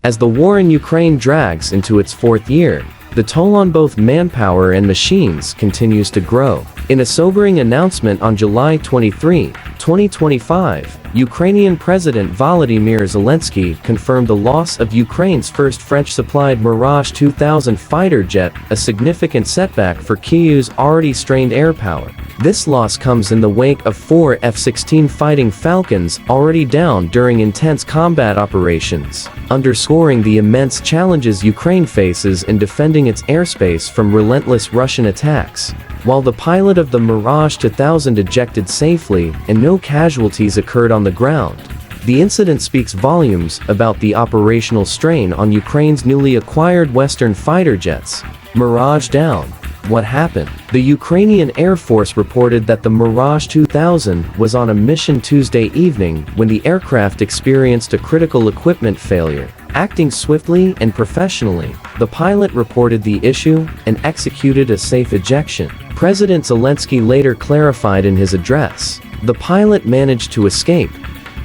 As the war in Ukraine drags into its fourth year, the toll on both manpower and machines continues to grow. In a sobering announcement on July 23, 2025, Ukrainian President Volodymyr Zelensky confirmed the loss of Ukraine's first French-supplied Mirage 2000 fighter jet, a significant setback for Kyiv's already strained air power. This loss comes in the wake of 4 F-16 Fighting Falcons already down during intense combat operations, underscoring the immense challenges Ukraine faces in defending its airspace from relentless Russian attacks. While the pilot of the Mirage 2000 ejected safely and no casualties occurred on the ground, the incident speaks volumes about the operational strain on Ukraine's newly acquired Western fighter jets. Mirage down. What happened? The Ukrainian Air Force reported that the Mirage 2000 was on a mission Tuesday evening when the aircraft experienced a critical equipment failure. Acting swiftly and professionally, the pilot reported the issue and executed a safe ejection. President Zelensky later clarified in his address, the pilot managed to escape,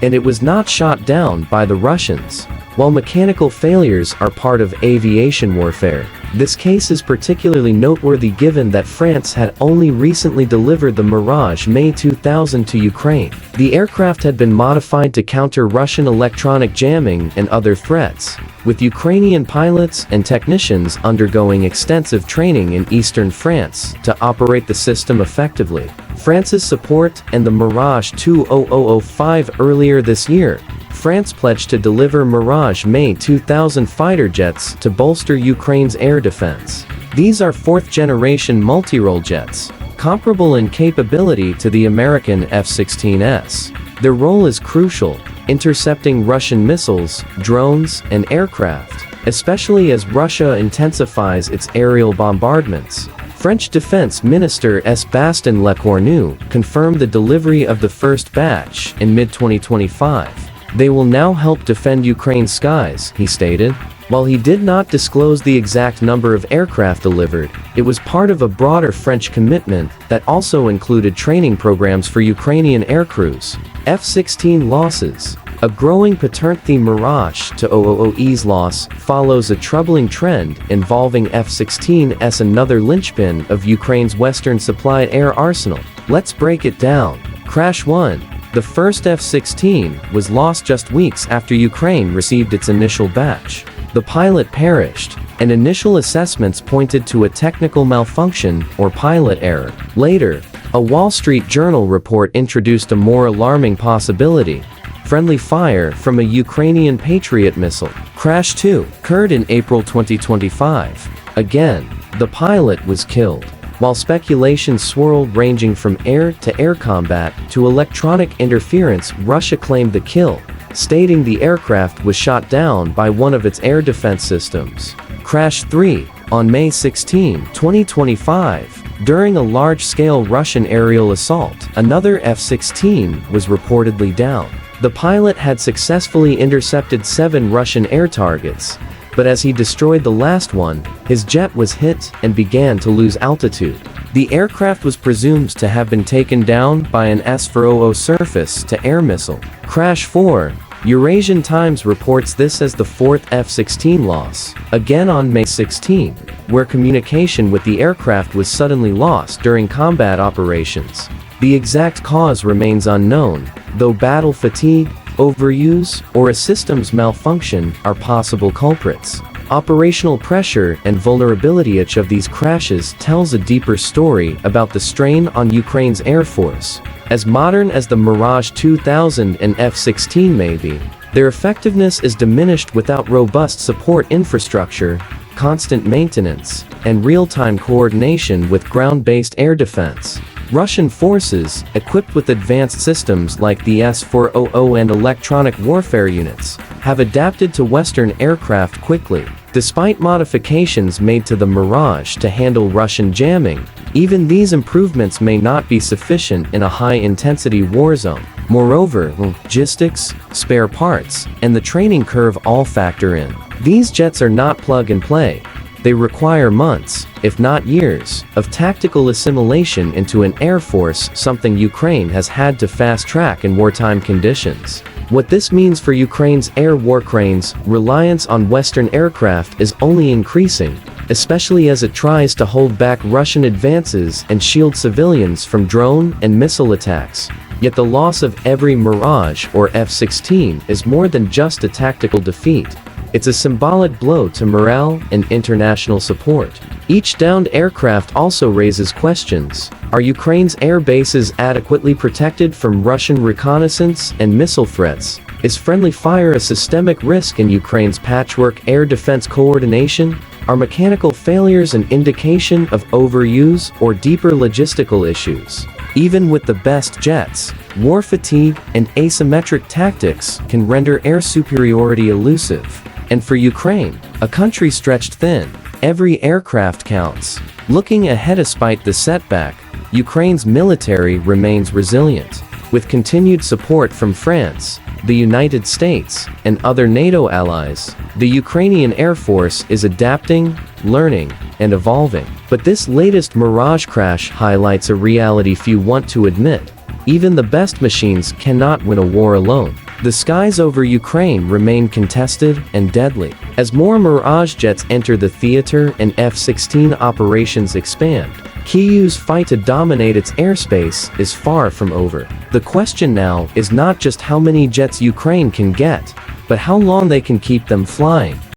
and it was not shot down by the Russians. While mechanical failures are part of aviation warfare, this case is particularly noteworthy given that France had only recently delivered the Mirage May 2000 to Ukraine. The aircraft had been modified to counter Russian electronic jamming and other threats, with Ukrainian pilots and technicians undergoing extensive training in eastern France to operate the system effectively. France's support and the Mirage 2005 earlier this year, France pledged to deliver Mirage May 2000 fighter jets to bolster Ukraine's air defense. These are fourth-generation multi-role jets, comparable in capability to the American F-16s. Their role is crucial, intercepting Russian missiles, drones, and aircraft, especially as Russia intensifies its aerial bombardments. French Defense Minister Sébastien Lecornu confirmed the delivery of the first batch in mid-2025. They will now help defend Ukraine's skies, he stated. While he did not disclose the exact number of aircraft delivered, it was part of a broader French commitment that also included training programs for Ukrainian aircrews. F-16 losses. A growing paternity Mirage 2000's loss follows a troubling trend involving F-16s, another linchpin of Ukraine's Western supplied air arsenal. Let's break it down. Crash 1. The first F-16 was lost just weeks after Ukraine received its initial batch. The pilot perished, and initial assessments pointed to a technical malfunction or pilot error. Later, a Wall Street Journal report introduced a more alarming possibility: friendly fire from a Ukrainian Patriot missile. Crash 2 occurred in April 2025. Again, the pilot was killed. While speculation swirled ranging from air-to-air combat to electronic interference, Russia claimed the kill, stating the aircraft was shot down by one of its air defense systems. Crash 3. On May 16, 2025, during a large-scale Russian aerial assault, another F-16 was reportedly down. The pilot had successfully intercepted 7 Russian air targets, but as he destroyed the last one, his jet was hit and began to lose altitude. The aircraft was presumed to have been taken down by an S-400 surface-to-air missile. Crash 4. Eurasian Times reports this as the 4th F-16 loss, again on May 16, where communication with the aircraft was suddenly lost during combat operations. The exact cause remains unknown, though battle fatigue, overuse, or a systems malfunction are possible culprits. Operational pressure and vulnerability. Each of these crashes tells a deeper story about the strain on Ukraine's Air Force. As modern as the Mirage 2000 and F-16 may be, their effectiveness is diminished without robust support infrastructure, constant maintenance, and real-time coordination with ground-based air defense. Russian forces, equipped with advanced systems like the S-400 and electronic warfare units, have adapted to Western aircraft quickly. Despite modifications made to the Mirage to handle Russian jamming, even these improvements may not be sufficient in a high-intensity war zone. Moreover, logistics, spare parts, and the training curve all factor in. These jets are not plug-and-play. They require months, if not years, of tactical assimilation into an air force, something Ukraine has had to fast-track in wartime conditions. What this means for Ukraine's air warcranes, reliance on Western aircraft is only increasing, especially as it tries to hold back Russian advances and shield civilians from drone and missile attacks. Yet the loss of every Mirage or F-16 is more than just a tactical defeat. It's a symbolic blow to morale and international support. Each downed aircraft also raises questions. Are Ukraine's air bases adequately protected from Russian reconnaissance and missile threats? Is friendly fire a systemic risk in Ukraine's patchwork air defense coordination? Are mechanical failures an indication of overuse or deeper logistical issues? Even with the best jets, war fatigue and asymmetric tactics can render air superiority elusive. And for Ukraine, a country stretched thin, every aircraft counts. Looking ahead despite the setback, Ukraine's military remains resilient. With continued support from France, the United States, and other NATO allies, the Ukrainian Air Force is adapting, learning, and evolving. But this latest Mirage crash highlights a reality few want to admit. Even the best machines cannot win a war alone. The skies over Ukraine remain contested and deadly. As more Mirage jets enter the theater and F-16 operations expand, Kyiv's fight to dominate its airspace is far from over. The question now is not just how many jets Ukraine can get, but how long they can keep them flying.